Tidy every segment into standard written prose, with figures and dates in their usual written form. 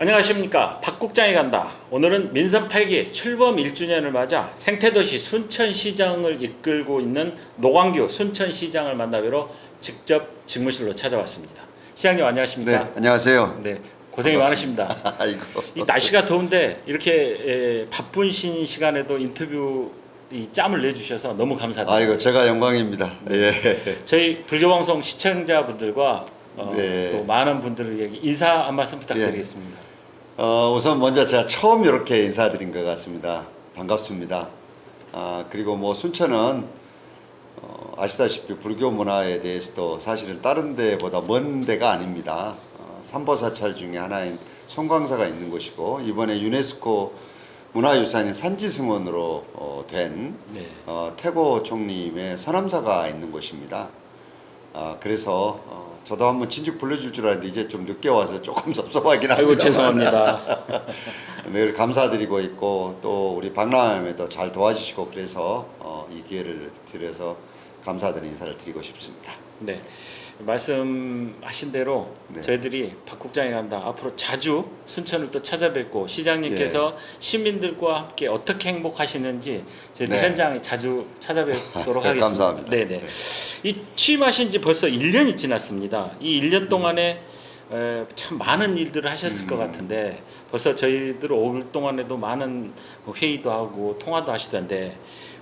안녕하십니까. 박국장이 간다. 오늘은 민선 8기 출범 1주년을 맞아 생태도시 순천시장을 이끌고 있는 노광규 순천시장을 만나뵈러 직접 직무실로 찾아왔습니다. 시장님 안녕하십니까? 네, 안녕하세요. 네, 고생이 반갑습니다. 많으십니다. 아이고. 이 날씨가 더운데 이렇게 바쁜 시간에도 인터뷰 이 짬을 내주셔서 너무 감사드립니다. 아이고, 제가 영광입니다. 예. 저희 불교방송 시청자분들과 네. 또 많은 분들에게 인사 한 말씀 부탁드리겠습니다. 우선 먼저 제가 처음 이렇게 인사드린 것 같습니다. 반갑습니다. 그리고 뭐 순천은 아시다시피 불교 문화에 대해서도 사실은 다른 데보다 먼 데가 아닙니다. 삼보사찰 중에 하나인 송광사가 있는 곳이고 이번에 유네스코 문화유산인 산지승원으로 된 네. 태고 총림의 서남사가 있는 곳입니다. 그래서 저도 한번 진즉 불러줄 줄 알았는데 이제 좀 늦게 와서 조금 섭섭하긴 합니다. 아이고 죄송합니다. 늘 감사드리고 있고 또 우리 박람회도 잘 도와주시고 그래서 이 기회를 드려서 감사드리는 인사를 드리고 싶습니다. 네, 말씀하신 대로 네. 저희들이 박국장이 간다. 앞으로 자주 순천을 또 찾아뵙고 시장님께서 시민들과 함께 어떻게 행복하시는지 저희들 네. 현장에 자주 찾아뵙도록 하겠습니다. 감사합니다. 네네. 이 취임하신 지 벌써 1년이 지났습니다. 이 1년 동안에 참 많은 일들을 하셨을 것 같은데 벌써 저희들 올 동안에도 많은 회의도 하고 통화도 하시던데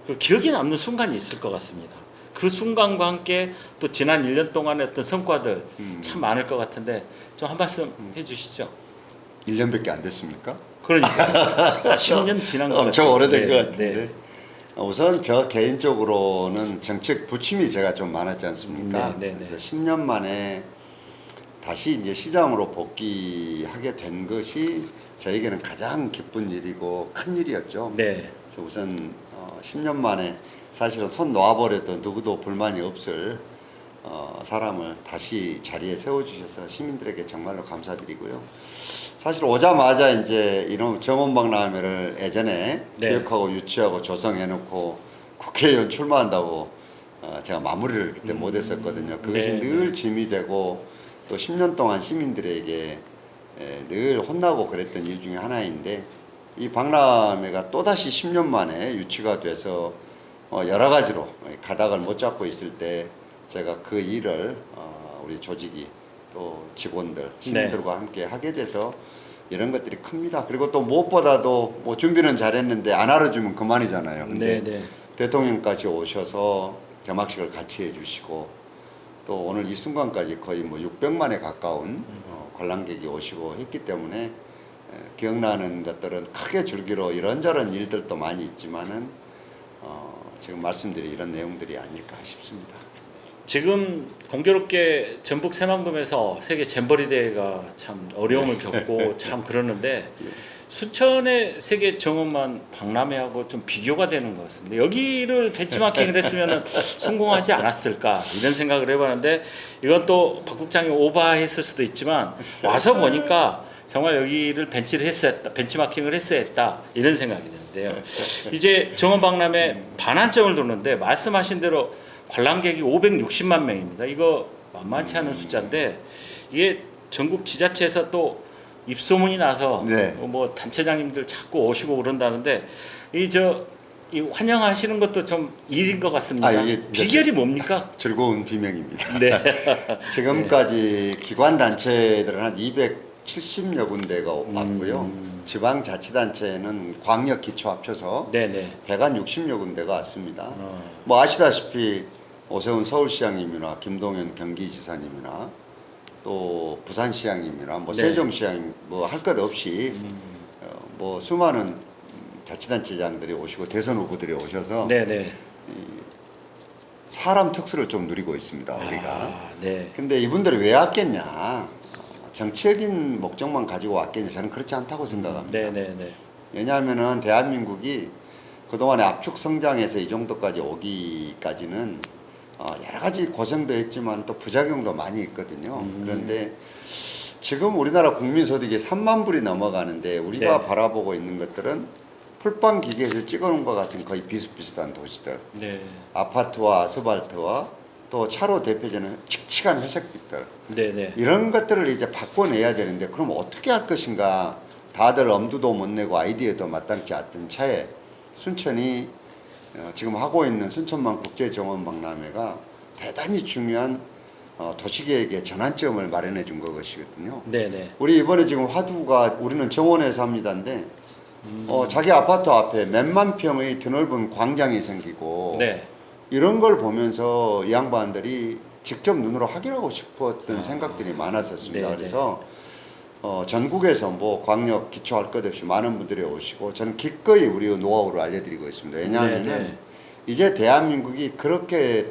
그 기억에 남는 순간이 있을 것 같습니다. 그 순간과 함께 또 지난 1년 동안의 어떤 성과들 참 많을 것 같은데 좀 한 말씀 해주시죠. 1년밖에 안 됐습니까? 그러니까 10년 지난 것 같아요. 엄청 오래된 것 네, 같은데. 네. 우선 저 개인적으로는 정책 부침이 제가 좀 많았지 않습니까? 네, 네, 네. 그래서 10년 만에 다시 이제 시장으로 복귀하게 된 것이 저에게는 가장 기쁜 일이고 큰 일이었죠. 네. 그래서 우선 10년 만에 사실은 손 놓아버려도 누구도 불만이 없을 사람을 다시 자리에 세워주셔서 시민들에게 정말로 감사드리고요. 사실 오자마자 이제 이런 정원박람회를 예전에 네. 기획하고 유치하고 조성해놓고 국회의원 출마한다고 제가 마무리를 그때 못했었거든요. 그것이 네, 늘 짐이 되고 또 10년 동안 시민들에게 늘 혼나고 그랬던 일 중에 하나인데 이 박람회가 또다시 10년 만에 유치가 돼서 여러 가지로 가닥을 못 잡고 있을 때 제가 그 일을 우리 조직이 또 직원들 시민들과 함께 하게 돼서 이런 것들이 큽니다. 그리고 또 무엇보다도 뭐 준비는 잘했는데 안 알아주면 그만이잖아요. 근데 네. 대통령까지 오셔서 개막식을 같이 해주시고 또 오늘 이 순간까지 거의 뭐 600만에 가까운 관람객이 오시고 했기 때문에 기억나는 것들은 크게 줄기로 이런저런 일들도 많이 있지만은 지금 말씀드린 이런 내용들이 아닐까 싶습니다. 지금 공교롭게 전북 새만금에서 세계 잼버리 대회가 참 어려움을 겪고 참 그러는데 순천의 세계 정원만 박람회하고 좀 비교가 되는 것 같습니다. 여기를 벤치마킹을 했으면 성공하지 않았을까 이런 생각을 해봤는데 이건 또 박 국장이 오버했을 수도 있지만 와서 보니까 정말 여기를 벤치마킹을 했어야 했다 이런 생각이 드는데요. 이제 정원박람회 반환점을 도는데 말씀하신 대로 관람객이 560만 명입니다. 이거 만만치 않은 숫자인데 이게 전국 지자체에서 또 입소문이 나서 네. 뭐 단체장님들 자꾸 오시고 그런다는데 이 환영하시는 것도 좀 일인 것 같습니다. 이게 비결이 뭡니까? 즐거운 비명입니다. 네. 지금까지 기관 단체들은 한 270여 군데가 왔고요. 지방자치단체는 광역 기초 합쳐서 네네. 160여 군데가 왔습니다. 뭐 아시다시피 오세훈 서울시장님이나 김동연 경기지사님이나 또 부산시장님이나 뭐 네. 세종시장 뭐 할 것 없이 뭐 수많은 자치단체장들이 오시고 대선 후보들이 오셔서 네네. 사람 특수를 좀 누리고 있습니다. 우리가. 네. 근데 이분들이 왜 왔겠냐? 정치적인 목적만 가지고 왔겠냐? 저는 그렇지 않다고 생각합니다. 네네네. 왜냐하면은 대한민국이 그동안에 압축 성장해서 이 정도까지 오기까지는 여러 가지 고생도 했지만 또 부작용도 많이 있거든요. 그런데 지금 우리나라 국민소득이 3만 불이 넘어가는데 우리가 네. 바라보고 있는 것들은 풀빵 기계에서 찍어놓은 것 같은 거의 비슷비슷한 도시들. 네. 아파트와 아스팔트와 또 차로 대표되는 칙칙한 회색빛들 네네. 이런 것들을 이제 바꿔내야 되는데 그럼 어떻게 할 것인가. 다들 엄두도 못 내고 아이디어도 마땅치 않던 차에 순천이 지금 하고 있는 순천만 국제정원 박람회가 대단히 중요한 도시계획의 전환점을 마련해 준 것이거든요. 네네. 우리 이번에 지금 화두가 우리는 정원에서 합니다인데 자기 아파트 앞에 몇만 평의 드넓은 광장이 생기고 네. 이런 걸 보면서 이 양반들이 직접 눈으로 확인하고 싶었던 생각들이 많았었습니다. 네네. 그래서 전국에서 뭐 광역 기초할 것 없이 많은 분들이 오시고 저는 기꺼이 우리의 노하우를 알려드리고 있습니다. 왜냐하면은 네네. 이제 대한민국이 그렇게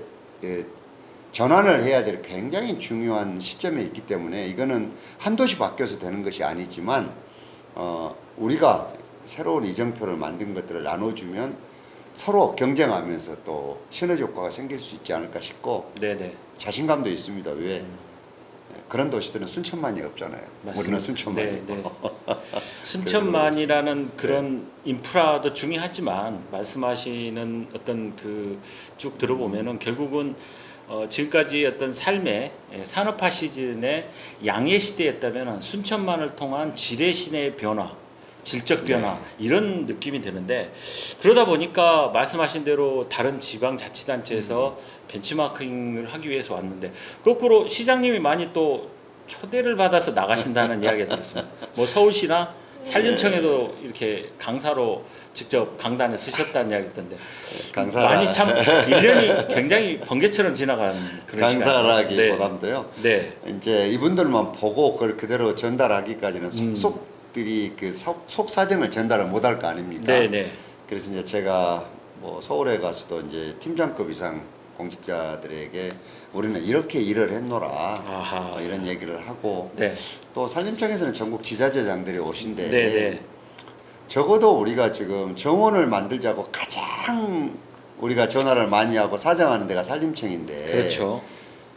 전환을 해야 될 굉장히 중요한 시점에 있기 때문에 이거는 한 도시 바뀌어서 되는 것이 아니지만 우리가 새로운 이정표를 만든 것들을 나눠주면 서로 경쟁하면서 또 시너지 효과가 생길 수 있지 않을까 싶고 네네. 자신감도 있습니다. 왜? 그런 도시들은 순천만이 없잖아요. 맞습니다. 우리는 순천만이 네, 네. 있고. 순천만이라는 그런 인프라도 중요하지만 말씀하시는 어떤 그 쭉 들어보면은 결국은 지금까지 어떤 삶의 산업화 시즌의 양의 시대였다면은 순천만을 통한 질의 신의 변화, 질적 변화 이런 느낌이 드는데 그러다 보니까 말씀하신 대로 다른 지방자치단체에서 벤치마킹을 하기 위해서 왔는데 거꾸로 시장님이 많이 또 초대를 받아서 나가신다는 이야기가 들었습니다. 뭐 서울시나 산림청에도 이렇게 강사로 직접 강단에 쓰셨다는 이야기 있던데 많이 참 1년이 굉장히 번개처럼 지나간 그런 시간. 강사라기보다도요. 네. 이제 이분들만 보고 그걸 그대로 전달하기까지는 속속들이 그 속 사정을 전달을 못할 거 아닙니까? 네, 네. 그래서 이제 제가 뭐 서울에 가서도 이제 팀장급 이상 공직자들에게 우리는 이렇게 일을 했노라 이런 얘기를 하고 네. 또 산림청에서는 전국 지자체장들이 오신데 네, 네. 적어도 우리가 지금 정원을 만들자고 가장 우리가 전화를 많이 하고 사정하는 데가 산림청인데 그렇죠.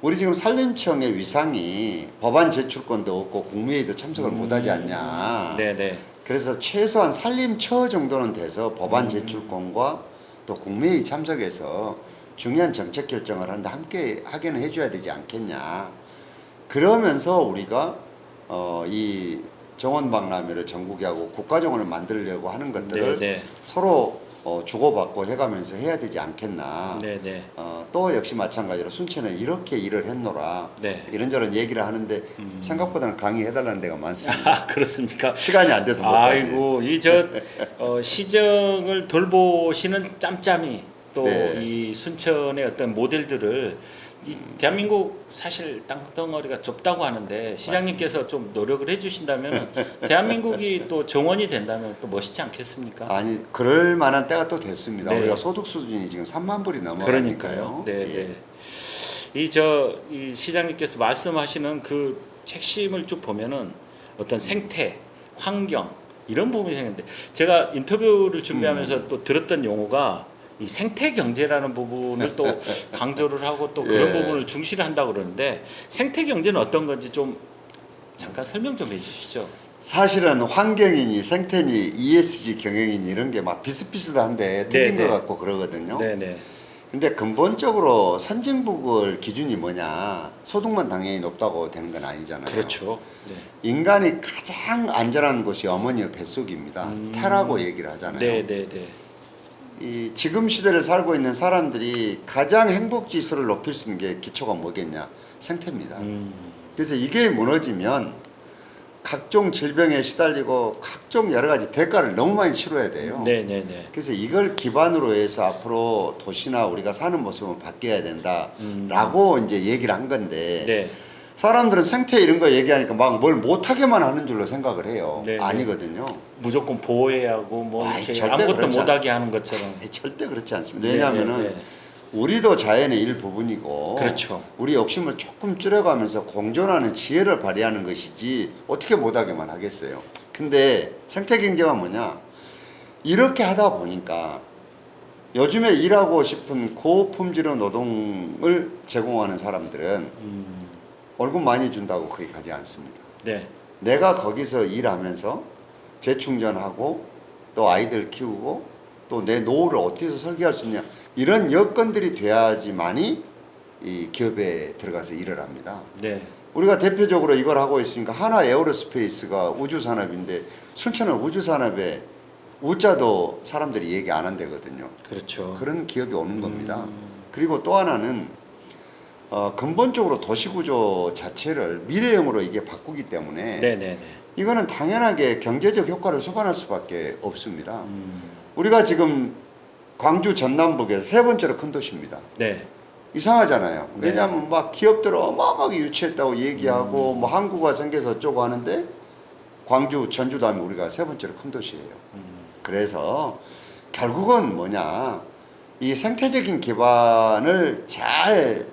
우리 지금 산림청의 위상이 법안 제출권도 없고 국무회의도 참석을 못하지 않냐. 네, 네. 그래서 최소한 산림처 정도는 돼서 법안 제출권과 또 국무회의 참석해서 중요한 정책 결정을 하는데 함께 하게는 해줘야 되지 않겠냐. 그러면서 우리가 이 정원박람회를 전국에 하고 국가정원을 만들려고 하는 것들을 네, 네. 서로 주고받고 해가면서 해야 되지 않겠나. 네, 네. 또 역시 마찬가지로 순천은 이렇게 일을 했노라. 네. 이런저런 얘기를 하는데 생각보다는 강의해달라는 데가 많습니다. 아, 그렇습니까? 시간이 안 돼서 못 가지. 아이고 시정을 돌보시는 짬짬이 또 이 네. 순천의 어떤 모델들을 이 대한민국 사실 땅덩어리가 좁다고 하는데 시장님께서 좀 노력을 해주신다면 대한민국이 또 정원이 된다면 또 멋있지 않겠습니까? 아니 그럴 만한 때가 또 됐습니다. 네. 우리가 소득 수준이 지금 3만 불이 넘어가니까요. 그러니까요. 네, 예. 네. 이 시장님께서 말씀하시는 그 핵심을 쭉 보면은 어떤 생태, 환경 이런 부분이 생겼는데 제가 인터뷰를 준비하면서 또 들었던 용어가 이 생태 경제라는 부분을 또 강조를 하고 또 그런 예. 부분을 중시를 한다고 그러는데 생태 경제는 어떤 건지 좀 잠깐 설명 좀 해주시죠. 사실은 환경이니 생태니 ESG 경영이니 이런 게 막 비슷비슷한데 틀린 네, 것 네. 같고 그러거든요. 네네. 근데 근본적으로 선진국을 기준이 뭐냐 소득만 당연히 높다고 되는 건 아니잖아요. 그렇죠. 네. 인간이 가장 안전한 곳이 어머니의 뱃속입니다. 태라고 얘기를 하잖아요. 네네네. 이 지금 시대를 살고 있는 사람들이 가장 행복 지수를 높일 수 있는 게 기초가 뭐겠냐? 생태입니다. 그래서 이게 무너지면 각종 질병에 시달리고 각종 여러 가지 대가를 너무 많이 치러야 돼요. 네네네. 그래서 이걸 기반으로 해서 앞으로 도시나 우리가 사는 모습은 바뀌어야 된다라고 이제 얘기를 한 건데 네. 사람들은 생태 이런 거 얘기하니까 막 뭘 못하게만 하는 줄로 생각을 해요. 네, 네. 아니거든요. 무조건 보호해야 하고 뭐 아이, 이렇게 절대 아무것도 그렇지 못하게 하는 것처럼. 절대 그렇지 않습니다. 네, 왜냐하면은 네, 네. 우리도 자연의 일부분이고 그렇죠. 우리 욕심을 조금 줄여가면서 공존하는 지혜를 발휘하는 것이지 어떻게 못하게만 하겠어요. 근데 생태경제가 뭐냐 이렇게 하다 보니까 요즘에 일하고 싶은 고품질의 노동을 제공하는 사람들은 월급 많이 준다고 거기 가지 않습니다. 네. 내가 거기서 일하면서 재충전하고 또 아이들 키우고 또 내 노후를 어떻게 해서 설계할 수 있냐 이런 여건들이 돼야지만이 이 기업에 들어가서 일을 합니다. 네. 우리가 대표적으로 이걸 하고 있으니까 하나 에어로스페이스가 우주산업인데 순천은 우주산업에 우자도 사람들이 얘기 안 한대거든요. 그렇죠. 그런 기업이 오는 겁니다. 그리고 또 하나는 근본적으로 도시구조 자체를 미래형으로 이게 바꾸기 때문에 네네네. 이거는 당연하게 경제적 효과를 수반할 수밖에 없습니다. 우리가 지금 광주 전남북에서 세 번째로 큰 도시입니다. 네. 이상하잖아요. 네. 왜냐하면 막 기업들 어마어마하게 유치했다고 얘기하고 뭐 항구가 생겨서 어쩌고 하는데 광주, 전주 다음에 우리가 세 번째로 큰 도시예요. 그래서 결국은 뭐냐, 이 생태적인 기반을 잘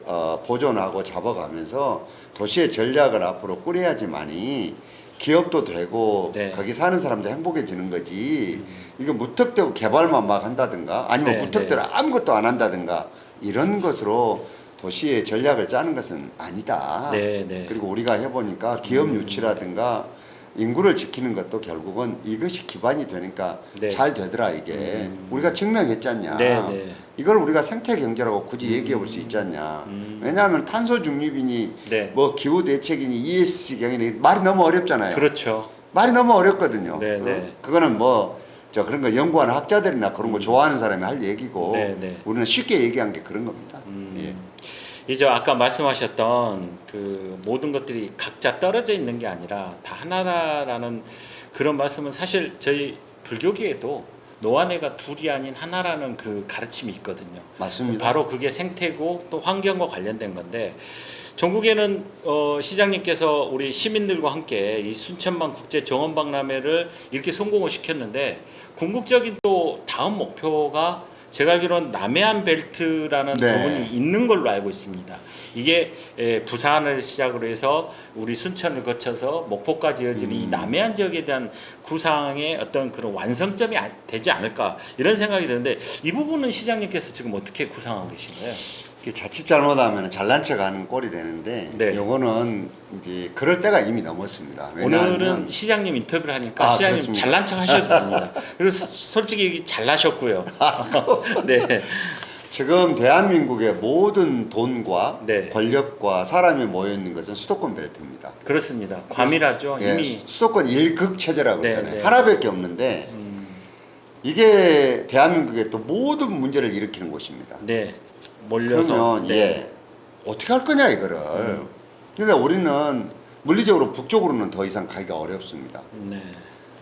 보존하고 잡아가면서 도시의 전략을 앞으로 꾸려야지만이 기업도 되고 네. 거기 사는 사람도 행복해지는 거지. 이거 무턱대고 개발만 막 한다든가 아니면 네, 무턱대로 네. 아무것도 안 한다든가 이런 것으로 도시의 전략을 짜는 것은 아니다. 네, 네. 그리고 우리가 해보니까 기업 유치라든가 인구를 지키는 것도 결국은 이것이 기반이 되니까 네. 잘 되더라 이게. 우리가 증명했잖냐. 네, 네. 이걸 우리가 생태 경제라고 굳이 얘기해 볼 수 있잖냐. 왜냐하면 탄소 중립이니 네. 뭐 기후 대책이니 ESG 경이니 말이 너무 어렵잖아요. 그렇죠. 말이 너무 어렵거든요. 네, 네. 그거는 뭐 저 그런 거 연구하는 학자들이나 그런 거 좋아하는 사람이 할 얘기고 네, 네. 우리는 쉽게 얘기한 게 그런 겁니다. 예. 이제 아까 말씀하셨던 그 모든 것들이 각자 떨어져 있는 게 아니라 다 하나라는 그런 말씀은 사실 저희 불교계에도 노안해가 둘이 아닌 하나라는 그 가르침이 있거든요. 맞습니다. 바로 그게 생태고 또 환경과 관련된 건데 전국에는 시장님께서 우리 시민들과 함께 이 순천만 국제 정원 박람회를 이렇게 성공을 시켰는데 궁극적인 또 다음 목표가 제가 알기로는 남해안 벨트라는 네. 부분이 있는 걸로 알고 있습니다. 이게 부산을 시작으로 해서 우리 순천을 거쳐서 목포까지 이어지는 이 남해안 지역에 대한 구상의 어떤 그런 완성점이 되지 않을까 이런 생각이 드는데 이 부분은 시장님께서 지금 어떻게 구상하고 계신가요? 이게 자칫 잘못하면 잘난 척하는 꼴이 되는데 네. 요거는 이제 그럴 때가 이미 넘었습니다. 왜냐하면 오늘은 시장님 인터뷰를 하니까 시장님 그렇습니다. 잘난 척 하셔도 됩니다. 그리고 솔직히 얘기 잘나셨고요. 네. 지금 대한민국의 모든 돈과 네. 권력과 사람이 모여 있는 것은 수도권 벨트입니다. 그렇습니다. 과밀하죠. 예, 이미 수도권 일극 체제라고 네, 그러잖아요. 네. 하나밖에 없는데 이게 대한민국의 또 모든 문제를 일으키는 곳입니다. 네. 몰려서 그러면 네. 예 어떻게 할 거냐 이거를. 근데 우리는 물리적으로 북쪽으로는 더 이상 가기가 어렵습니다. 네.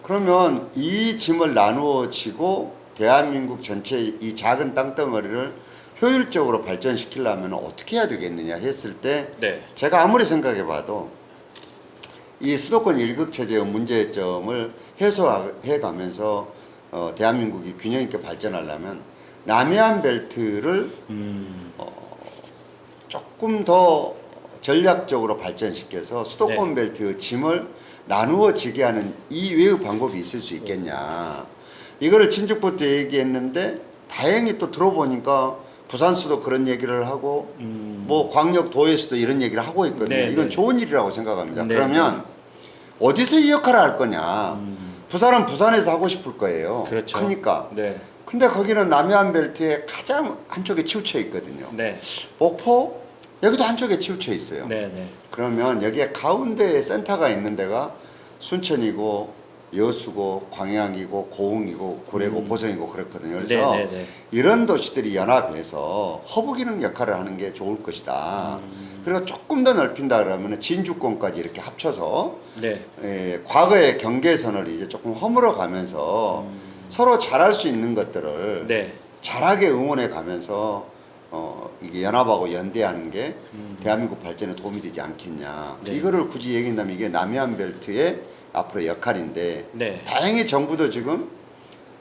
그러면 이 짐을 나누어 지고 대한민국 전체 이 작은 땅덩어리를 효율적으로 발전시키려면 어떻게 해야 되겠느냐 했을 때 네. 제가 아무리 생각해 봐도 이 수도권 일극 체제의 문제점을 해소해 가면서 대한민국이 균형 있게 발전하려면 남해안 벨트를 조금 더 전략적으로 발전시켜서 수도권 벨트의 짐을 나누어 지게 하는 이외의 방법이 있을 수 있겠냐. 이거를 진즉부터 얘기했는데 다행히 또 들어보니까 부산수도 그런 얘기를 하고 뭐 광역도에서도 이런 얘기를 하고 있거든요. 네, 이건 네. 좋은 일이라고 생각합니다. 네, 그러면 어디서 이 역할을 할 거냐. 부산은 부산에서 하고 싶을 거예요. 그렇죠. 크니까. 네. 근데 거기는 남해안 벨트의 가장 한쪽에 치우쳐 있거든요. 네. 목포 여기도 한쪽에 치우쳐 있어요. 네. 네. 그러면 여기에 가운데에 센터가 있는 데가 순천이고 여수고 광양이고 고흥이고 구례고 보성이고 그렇거든요. 그래서 네, 네, 네. 이런 도시들이 연합해서 허브기능 역할을 하는 게 좋을 것이다. 그리고 조금 더 넓힌다 그러면 진주권까지 이렇게 합쳐서 네. 과거의 경계선을 이제 조금 허물어 가면서 서로 잘할 수 있는 것들을 네. 잘하게 응원해 가면서 이게 연합하고 연대하는 게 대한민국 발전에 도움이 되지 않겠냐. 네. 이거를 굳이 얘기한다면 이게 남해안 벨트의 앞으로의 역할인데 네. 다행히 정부도 지금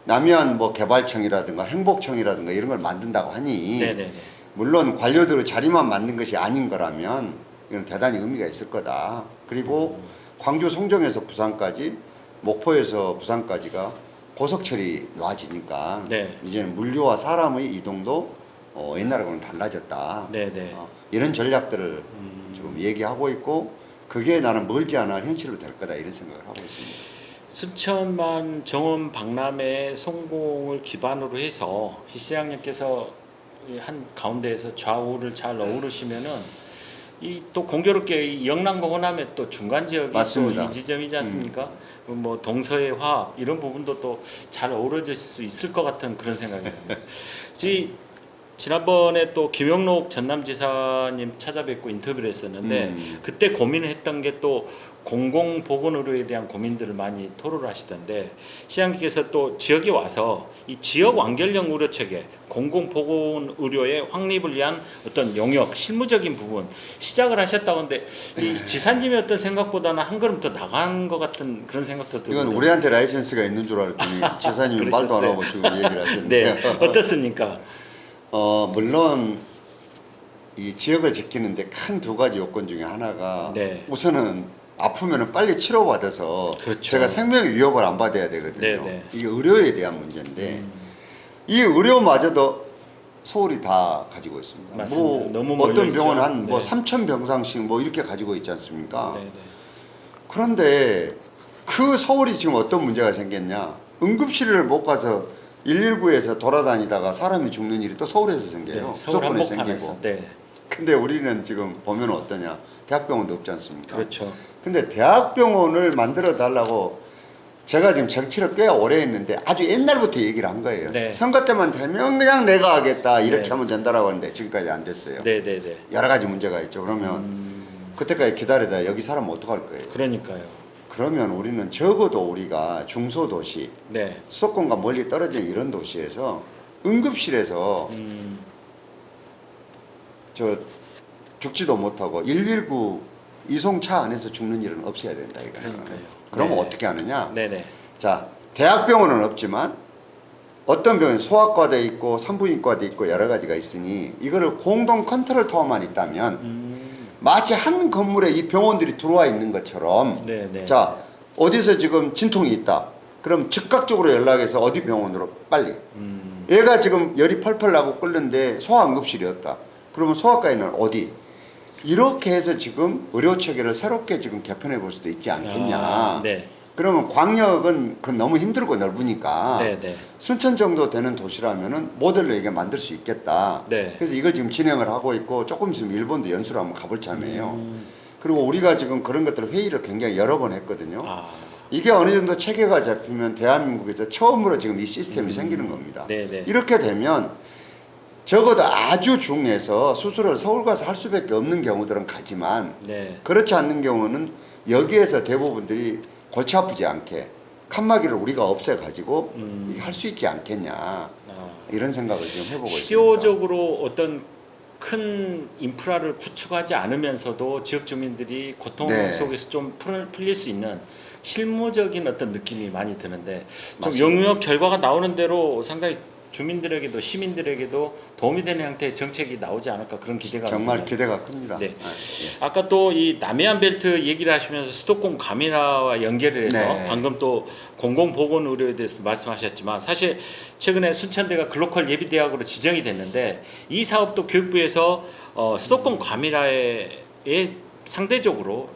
남해안 뭐 개발청이라든가 행복청이라든가 이런 걸 만든다고 하니 네. 네. 물론 관료들의 자리만 만든 것이 아닌 거라면 이건 대단히 의미가 있을 거다. 그리고 광주 송정에서 부산까지 목포에서 부산까지가 고속철이 놔지니까 네. 이제는 물류와 사람의 이동도 옛날하고는 달라졌다. 네. 네. 이런 전략들을 지금 얘기하고 있고 그게 나는 멀지 않아 현실로 될 거다 이런 생각을 하고 있습니다. 순천만 정원 박람회 성공을 기반으로 해서 시장님께서 한 가운데에서 좌우를 잘 어우르시면은 이 또 공교롭게 이 영남과 호남의 또 중간 지역이 또 맞습니다. 이 지점이지 않습니까? 뭐 동서의 화합 이런 부분도 또 잘 어우러질 수 있을 것 같은 그런 생각이 듭니다. 지난번에 또 김영록 전남지사님 찾아뵙고 인터뷰를 했었는데 그때 고민을 했던 게 또 공공보건의료에 대한 고민들을 많이 토로를 하시던데 시장님께서 또 지역에 와서 이 지역 완결형 의료체계 공공보건의료의 확립을 위한 어떤 영역 실무적인 부분 시작을 하셨다고 하는데 이 지사님의 어떤 생각보다는 한 걸음 더 나간 것 같은 그런 생각도 들고 이건 우리한테 라이센스가 있는 줄 알았더니 지사님이 말도 안 하고 지금 얘기를 하셨는데 네 어떻습니까? 물론 이 지역을 지키는데 큰 두 가지 요건 중에 하나가 네. 우선은 아프면은 빨리 치료받아서 그렇죠. 제가 생명의 위협을 안 받아야 되거든요. 네. 이게 의료에 대한 문제인데 이 의료마저도 서울이 다 가지고 있습니다. 맞습니다. 뭐 너무 어떤 몰려있죠. 병원 한 뭐 네. 3천 병상씩 뭐 이렇게 가지고 있지 않습니까? 네. 그런데 그 서울이 지금 어떤 문제가 생겼냐? 응급실을 못 가서 119에서 돌아다니다가 사람이 죽는 일이 또 서울에서 생겨요. 네, 서울 수도권에 한복판에서. 생기고. 네. 근데 우리는 지금 보면 어떠냐? 대학병원도 없지 않습니까? 그렇죠. 근데 대학병원을 만들어 달라고 제가 지금 정치를 꽤 오래 했는데 아주 옛날부터 얘기를 한 거예요. 네. 선거 때만 되면 그냥 내가 하겠다 이렇게 네. 하면 된다라고 하는데 지금까지 안 됐어요. 네. 여러 가지 문제가 있죠. 그러면 그때까지 기다리다 여기 사람 어떡할 거예요? 그러니까요. 그러면 우리는 적어도 우리가 중소도시 네. 수도권과 멀리 떨어진 이런 도시에서 응급실에서 저 죽지도 못하고 119 이송차 안에서 죽는 일은 없어야 된다 이거는. 그러니까요. 그러면 네. 어떻게 하느냐? 네네. 자, 대학병원은 없지만 어떤 병원 소아과도 있고 산부인과도 있고 여러 가지가 있으니 이거를 공동 컨트롤 타워만 있다면 마치 한 건물에 이 병원들이 들어와 있는 것처럼 네네. 자, 어디서 지금 진통이 있다. 그럼 즉각적으로 연락해서 어디 병원으로 빨리. 얘가 지금 열이 펄펄 나고 끓는데 소아응급실이 없다. 그러면 소아과에는 어디? 이렇게 해서 지금 의료 체계를 새롭게 지금 개편해 볼 수도 있지 않겠냐. 네. 그러면 광역은 그 너무 힘들고 넓으니까 네네. 순천 정도 되는 도시라면은 모델로 이게 만들 수 있겠다. 네. 그래서 이걸 지금 진행을 하고 있고 조금 있으면 일본도 연수를 한번 가볼 참이에요. 그리고 우리가 지금 그런 것들을 회의를 굉장히 여러 번 했거든요. 아. 이게 어느 정도 체계가 잡히면 대한민국에서 처음으로 지금 이 시스템이 생기는 겁니다. 네네. 이렇게 되면 적어도 아주 중에서 수술을 서울 가서 할 수밖에 없는 경우들은 가지만 네. 그렇지 않는 경우는 여기에서 대부분들이 골치 아프지 않게 칸막이를 우리가 없애가지고 할 수 있지 않겠냐 아. 이런 생각을 지금 해보고 있습니다. 필요적으로 어떤 큰 인프라를 구축하지 않으면서도 지역 주민들이 고통 네. 속에서 좀 풀릴 수 있는 실무적인 어떤 느낌이 많이 드는데 좀 맞습니다. 영역 결과가 나오는 대로 상당히 주민들에게도 시민들에게도 도움이 되는 형태의 정책이 나오지 않을까 그런 기대가 정말 듭니다. 기대가 큽니다. 네. 아, 예. 아까 또 이 남해안 벨트 얘기를 하시면서 수도권 과밀화와 연계를 해서 네. 방금 또 공공보건 의료에 대해서 말씀하셨지만 사실 최근에 순천대가 글로컬 예비대학으로 지정이 됐는데 이 사업도 교육부에서 수도권 과밀화에 상대적으로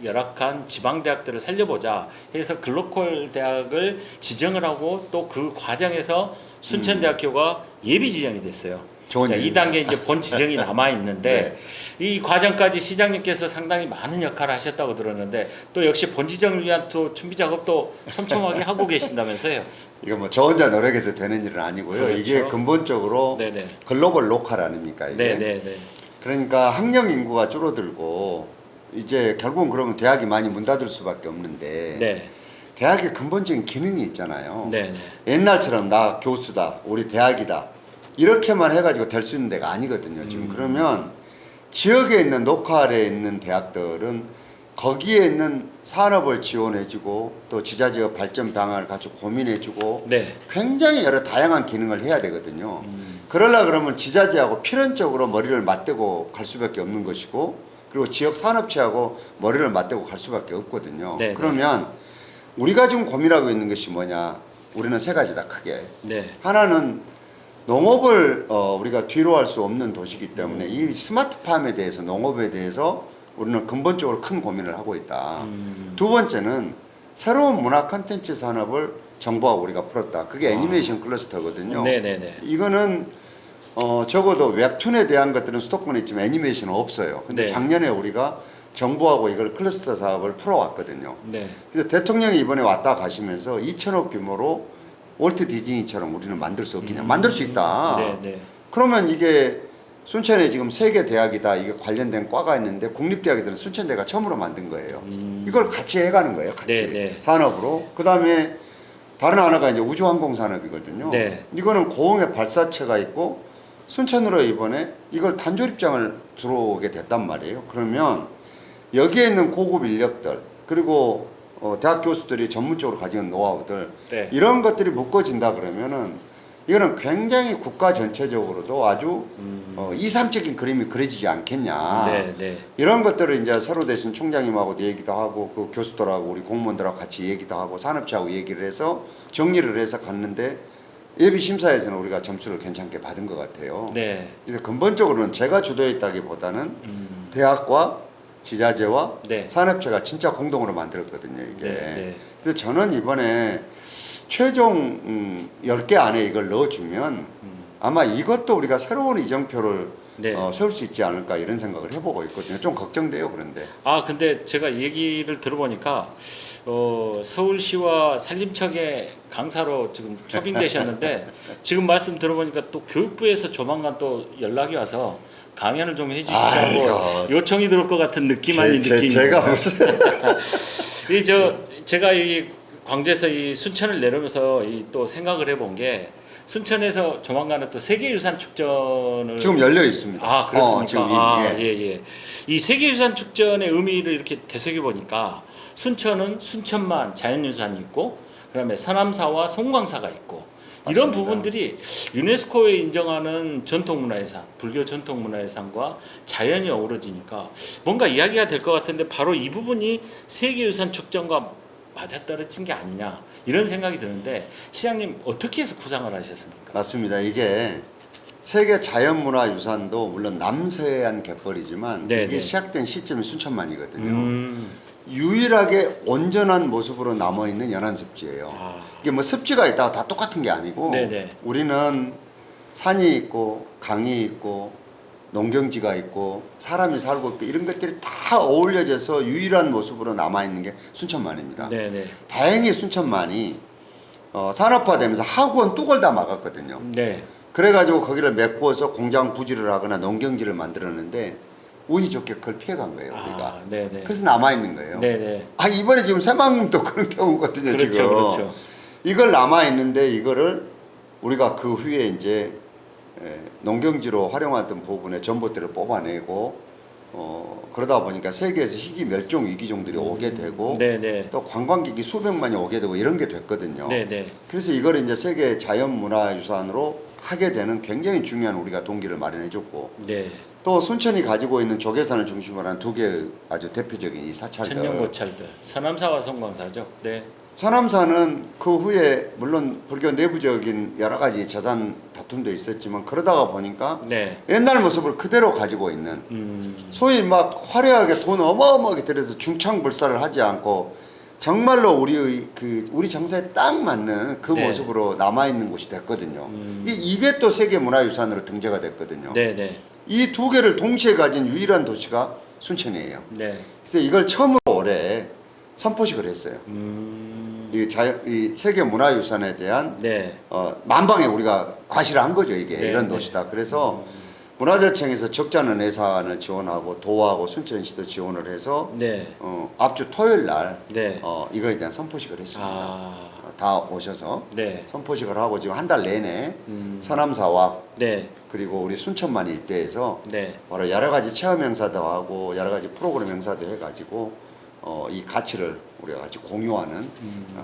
열악한 지방대학들을 살려보자 해서 글로컬 대학을 지정을 하고 또 그 과정에서 순천대학교가 예비 지정이 됐어요. 좋은 자, 이 일입니다. 단계 이제 본 지정이 남아 있는데 이 과정까지 시장님께서 상당히 많은 역할을 하셨다고 들었는데 또 역시 본 지정을 위한 또 준비 작업도 촘촘하게 하고 계신다면서요. 이거 뭐 저 혼자 노력해서 되는 일은 아니고요. 그렇죠. 이게 근본적으로 네네. 글로벌 로컬 아닙니까 이게. 네네네. 그러니까 학령 인구가 줄어들고 이제 결국은 그러면 대학이 많이 문 닫을 수밖에 없는데 네. 대학의 근본적인 기능이 있잖아요. 네네. 옛날처럼 나 교수다, 우리 대학이다 이렇게만 해가지고 될 수 있는 데가 아니거든요. 지금 그러면 지역에 있는 로컬에 있는 대학들은 거기에 있는 산업을 지원해주고 또 지자체의 발전 방안을 같이 고민해주고 네. 굉장히 여러 다양한 기능을 해야 되거든요. 그러려 그러면 지자체하고 필연적으로 머리를 맞대고 갈 수밖에 없는 것이고 그리고 지역 산업체하고 머리를 맞대고 갈 수밖에 없거든요. 네, 그러면 우리가 지금 고민하고 있는 것이 뭐냐? 우리는 세 가지다 크게. 네. 하나는 농업을 우리가 뒤로 할 수 없는 도시이기 때문에 이 스마트팜에 대해서 농업에 대해서 우리는 근본적으로 큰 고민을 하고 있다. 두 번째는 새로운 문화 콘텐츠 산업을 정부와 우리가 풀었다. 그게 애니메이션 클러스터거든요. 네네네. 이거는 적어도 웹툰에 대한 것들은 수도권에 있지만 애니메이션은 없어요. 근데 네. 작년에 우리가 정부하고 이걸 클러스터 사업을 풀어왔거든요. 네. 그래서 대통령이 이번에 왔다 가시면서 2천억 규모로 월트 디즈니처럼 우리는 만들 수 없겠냐? 만들 수 있다. 네, 네. 그러면 이게 순천에 지금 세개 대학이다 이게 관련된 과가 있는데 국립대학에서는 순천대가 처음으로 만든 거예요. 이걸 같이 해가는 거예요. 같이 네, 네. 산업으로. 그 다음에 다른 하나가 이제 우주항공 산업이거든요. 네. 이거는 고흥에 발사체가 있고 순천으로 이번에 이걸 단조립장을 들어오게 됐단 말이에요. 그러면 여기에 있는 고급 인력들 그리고 대학 교수들이 전문적으로 가지는 노하우들 네. 이런 것들이 묶어진다 그러면은 이거는 굉장히 국가 전체적으로도 아주 이상적인 그림이 그려지지 않겠냐. 네, 네. 이런 것들을 이제 새로 되신 총장님하고도 얘기도 하고 그 교수들하고 우리 공무원들하고 같이 얘기도 하고 산업체하고 얘기를 해서 정리를 해서 갔는데 예비 심사에서는 우리가 점수를 괜찮게 받은 것 같아요. 네. 그래서 근본적으로는 제가 주도했다기보다는 대학과 지자체와 네. 산업체가 진짜 공동으로 만들었거든요. 이게. 네, 네. 그래서 저는 이번에 최종 10개 안에 이걸 넣어주면 아마 이것도 우리가 새로운 이정표를 네. 세울 수 있지 않을까 이런 생각을 해보고 있거든요. 좀 걱정돼요. 그런데. 아, 근데 제가 얘기를 들어보니까 서울시와 산림청의 강사로 지금 초빙되셨는데 지금 말씀 들어보니까 또 교육부에서 조만간 또 연락이 와서 강연을 좀 해주시라고 요청이 들어올 것 같은 느낌 아닌 느낌이. 제가 무슨 제가 이 광주에서 이 순천을 내려오면서 또 생각을 해본 게 순천에서 조만간에 또 세계유산 축전을 지금 열려 있습니다. 아, 그렇습니까? 지금 예. 이 세계유산 축전의 의미를 이렇게 되새겨 보니까 순천은 순천만 자연유산이 있고 그다음에 서남사와 송광사가 있고 이런 맞습니다. 부분들이 유네스코에 인정하는 전통문화유산, 불교 전통문화유산과 자연이 어우러지니까 뭔가 이야기가 될 것 같은데 바로 이 부분이 세계유산 축전과 맞아떨어진 게 아니냐 이런 생각이 드는데 시장님 어떻게 해서 구상을 하셨습니까? 맞습니다. 이게 세계 자연문화유산도 물론 남서해안 갯벌이지만 네, 이게 네. 시작된 시점이 순천만이거든요. 유일하게 온전한 모습으로 남아있는 연안습지예요. 아, 이게 뭐 습지가 있다가 다 똑같은 게 아니고 네네. 우리는 산이 있고 강이 있고 농경지가 있고 사람이 살고 있고 이런 것들이 다 어울려져서 유일한 모습으로 남아있는 게 순천만입니다. 네네. 다행히 순천만이 산업화되면서 하구원 뚝을 다 막았거든요. 네. 그래가지고 거기를 메꾸어서 공장 부지를 하거나 농경지를 만들었는데 운이 좋게 그걸 피해간 거예요 우리가. 아, 네네. 그래서 남아있는 거예요. 네네. 아 이번에 지금 새만금도 그런 경우거든요. 그렇죠, 지금. 그렇죠. 이걸 남아있는데 이거를 우리가 그 후에 이제 농경지로 활용하던 부분에 전봇대를 뽑아내고 그러다 보니까 세계에서 희귀 멸종 위기종들이 오게 되고 네네. 또 관광객이 수백만이 오게 되고 이런 게 됐거든요. 네네. 그래서 이걸 이제 세계 자연문화유산으로 하게 되는 굉장히 중요한 우리가 동기를 마련해줬고 네. 또 순천이 가지고 있는 조계산을 중심으로 한 두 개의 아주 대표적인 이 사찰들. 천년고찰들. 서남사와 송광사죠. 네. 서남사는 그 후에 물론 불교 내부적인 여러 가지 재산 다툼도 있었지만 그러다가 보니까 네. 옛날 모습을 그대로 가지고 있는 소위 막 화려하게 돈 어마어마하게 들여서 중창불사를 하지 않고 정말로 우리 정서에 딱 맞는 그 네. 모습으로 남아 있는 곳이 됐거든요. 이게 또 세계 문화유산으로 등재가 됐거든요. 네네. 이 두 개를 동시에 가진 유일한 도시가 순천이에요. 네. 그래서 이걸 처음으로 올해 선포식을 했어요. 이 세계 문화유산에 대한 네. 만방에 우리가 과시를 한 거죠. 이게 네, 이런 네. 도시다. 그래서 문화재청에서 적자는 예산을 지원하고 도하고 순천시도 지원을 해서 네. 앞주 토요일 날 네. 이거에 대한 선포식을 했습니다. 아. 다 오셔서 네. 선포식을 하고 지금 한 달 내내 서남사와 네. 그리고 우리 순천만 일대에서 네. 바로 여러 가지 체험 행사도 하고 여러 가지 프로그램 행사도 해가지고 이 가치를 우리가 같이 공유하는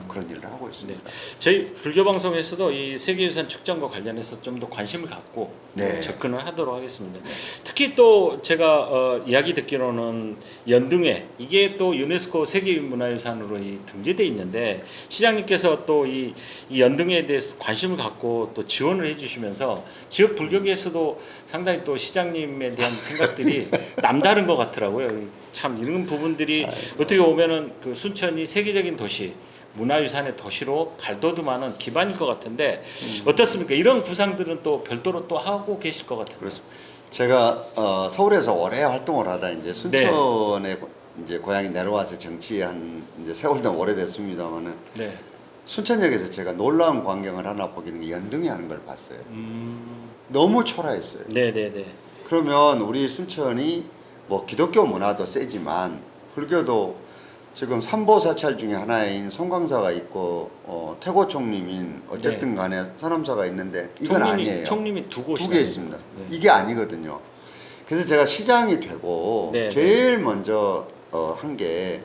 그런 일을 하고 있습니다. 저희 불교 방송에서도 이 세계유산 축전과 관련해서 좀 더 관심을 갖고 네. 접근을 하도록 하겠습니다. 특히 또 제가 이야기 듣기로는 연등회 이게 또 유네스코 세계문화유산으로 등재돼 있는데 시장님께서 또 이 연등회에 대해서 관심을 갖고 또 지원을 해주시면서 지역 불교계에서도 상당히 또 시장님에 대한 생각들이 남다른 것 같더라고요. 참 이런 부분들이 어떻게 보면은 그 순천이 세계적인 도시 문화유산의 도시로 발돋움하는 기반일 것 같은데 어떻습니까? 이런 구상들은 또 별도로 또 하고 계실 것 같아요. 그렇습니다. 제가 서울에서 오래 활동을 하다 이제 순천에 이제 고향이 내려와서 정치한 이제 세월도 오래됐습니다만은 네. 순천역에서 제가 놀라운 광경을 하나 보기는 게 연등이 하는 걸 봤어요. 너무 초라했어요. 네네네. 그러면 우리 순천이 뭐 기독교 문화도 세지만 불교도 지금 삼보사찰 중에 하나인 송광사가 있고 태고총림인 어쨌든 간에 선암사가 있는데 이건 아니에요. 총림이 두 곳이 두 개 있습니다. 네. 이게 아니거든요. 그래서 제가 시장이 되고 네, 제일 먼저 한 게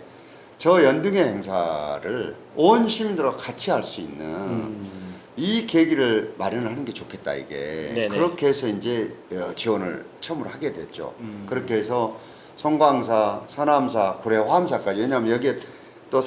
저 연등의 행사를 온 시민들과 같이 할 수 있는 이 계기를 마련하는 게 좋겠다 이게. 네네. 그렇게 해서 이제 지원을 처음으로 하게 됐죠. 그렇게 해서 송광사, 서남사, 구례, 화엄사까지. 왜냐하면 여기에 또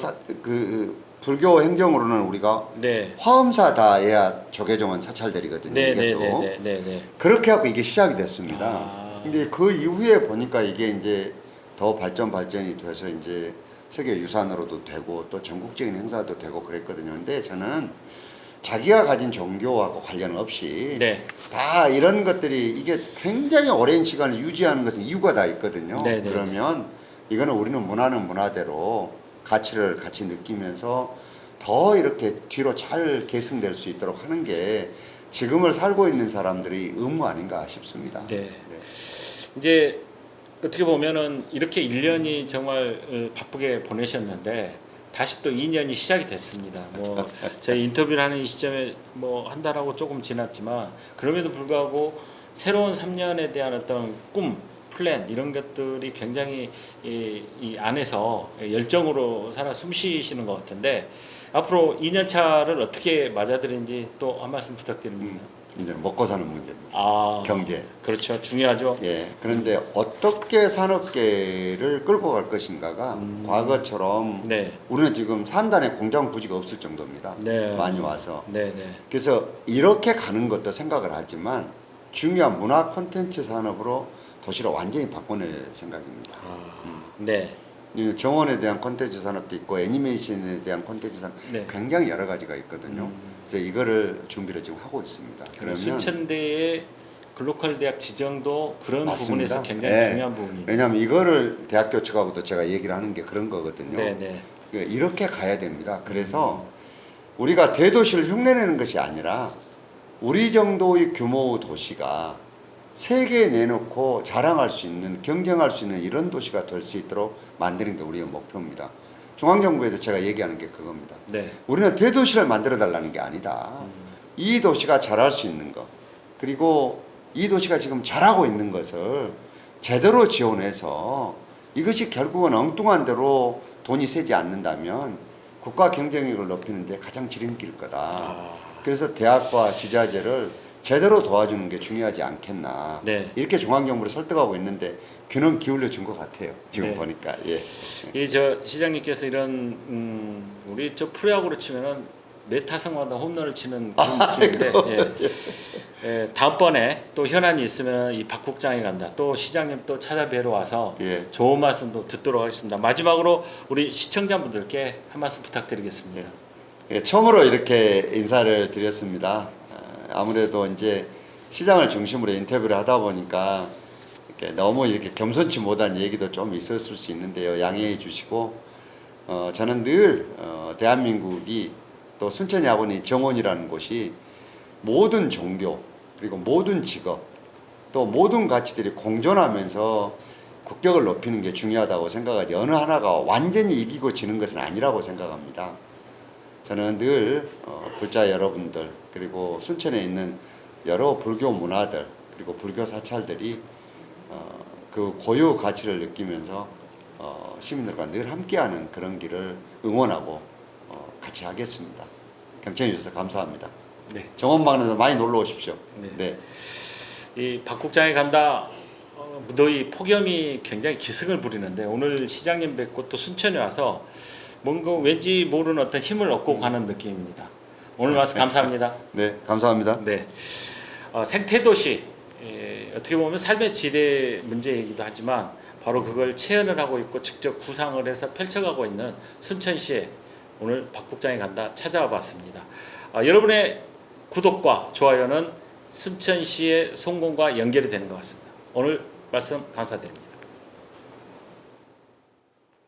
불교 행정으로는 우리가 네. 화엄사 다 해야 조계종은 사찰들이거든요. 이게 또 네네네네. 그렇게 하고 이게 시작이 됐습니다. 아. 근데 그 이후에 보니까 이게 이제 더 발전이 돼서 이제 세계 유산으로도 되고 또 전국적인 행사도 되고 그랬거든요. 근데 저는 자기가 가진 종교하고 관련 없이 네. 다 이런 것들이 이게 굉장히 오랜 시간을 유지하는 것은 이유가 다 있거든요. 네네네. 그러면 이거는 우리는 문화는 문화대로 가치를 같이 느끼면서 더 이렇게 뒤로 잘 계승될 수 있도록 하는 게 지금을 살고 있는 사람들의 의무 아닌가 싶습니다. 네. 이제 어떻게 보면은 이렇게 1년이 정말 바쁘게 보내셨는데 다시 또 2년이 시작이 됐습니다. 뭐 저희 인터뷰를 하는 이 시점에 뭐 한 달하고 조금 지났지만 그럼에도 불구하고 새로운 3년에 대한 어떤 꿈, 플랜 이런 것들이 굉장히 이 안에서 열정으로 살아 숨쉬시는 것 같은데 앞으로 2년 차를 어떻게 맞아들인지 또 한 말씀 부탁드립니다. 이제 먹고 사는 문제입니다. 아, 경제. 그렇죠. 중요하죠. 예. 그런데 어떻게 산업계를 끌고 갈 것인가가 과거처럼 네. 우리는 지금 산단에 공장 부지가 없을 정도입니다. 네. 많이 와서. 네, 네. 그래서 이렇게 가는 것도 생각을 하지만 중요한 문화 콘텐츠 산업으로 도시를 완전히 바꿔낼 생각입니다. 네. 이 정원에 대한 콘텐츠 산업도 있고 애니메이션에 대한 콘텐츠 산업 네. 굉장히 여러 가지가 있거든요. 그래서 이거를 준비를 지금 하고 있습니다. 그러면 순천대의 글로컬 대학 지정도 그런 맞습니다. 부분에서 굉장히 네. 중요한 부분이에요. 왜냐하면 이거를 대학교 측하고도 제가 얘기를 하는 게 그런 거거든요. 네, 네. 이렇게 가야 됩니다. 그래서 우리가 대도시를 흉내내는 것이 아니라 우리 정도의 규모의 도시가 세계에 내놓고 자랑할 수 있는, 경쟁할 수 있는 이런 도시가 될 수 있도록 만드는 게 우리의 목표입니다. 중앙정부에도 제가 얘기하는 게 그겁니다. 네. 우리는 대도시를 만들어 달라는 게 아니다. 이 도시가 잘할 수 있는 것, 그리고 이 도시가 지금 잘하고 있는 것을 제대로 지원해서 이것이 결국은 엉뚱한 대로 돈이 새지 않는다면 국가 경쟁력을 높이는 데 가장 지름길일 거다. 그래서 대학과 지자체를 제대로 도와주는 게 중요하지 않겠나. 네. 이렇게 중앙정부를 설득하고 있는데 귀는 기울여 준 것 같아요. 지금 네. 보니까. 예. 이 저 시장님께서 이런 우리 저 프로야구로 치면은 매 타석마다 홈런을 치는 그런 느낌인데 예, 다음번에 또 현안이 있으면 이 박 국장이 간다. 또 시장님 또 찾아뵈러 와서 예. 좋은 말씀도 듣도록 하겠습니다. 마지막으로 우리 시청자분들께 한 말씀 부탁드리겠습니다. 예, 처음으로 이렇게 인사를 드렸습니다. 아무래도 이제 시장을 중심으로 인터뷰를 하다 보니까 이렇게 너무 이렇게 겸손치 못한 얘기도 좀 있었을 수 있는데요. 양해해 주시고 저는 늘 대한민국이 또 순천이 아버님 정원이라는 곳이 모든 종교 그리고 모든 직업 또 모든 가치들이 공존하면서 국격을 높이는 게 중요하다고 생각하지 어느 하나가 완전히 이기고 지는 것은 아니라고 생각합니다. 저는 늘 불자 여러분들 그리고 순천에 있는 여러 불교 문화들 그리고 불교 사찰들이 그 고유 가치를 느끼면서 시민들과 늘 함께하는 그런 길을 응원하고 같이 하겠습니다. 경청해 주셔서 감사합니다. 네. 정원방에서 많이 놀러 오십시오. 네. 네. 이 박 국장이 간다. 무더위 폭염이 굉장히 기승을 부리는데 오늘 시장님 뵙고 또 순천에 와서 뭔가 왠지 모르는 어떤 힘을 얻고 가는 느낌입니다. 오늘 말씀 감사합니다. 네, 감사합니다. 네, 생태도시 어떻게 보면 삶의 질의 문제이기도 하지만 바로 그걸 체현을 하고 있고 직접 구상을 해서 펼쳐가고 있는 순천시의 오늘 박 국장이 간다 찾아와 봤습니다. 여러분의 구독과 좋아요는 순천시의 성공과 연결이 되는 것 같습니다. 오늘 말씀 감사드립니다.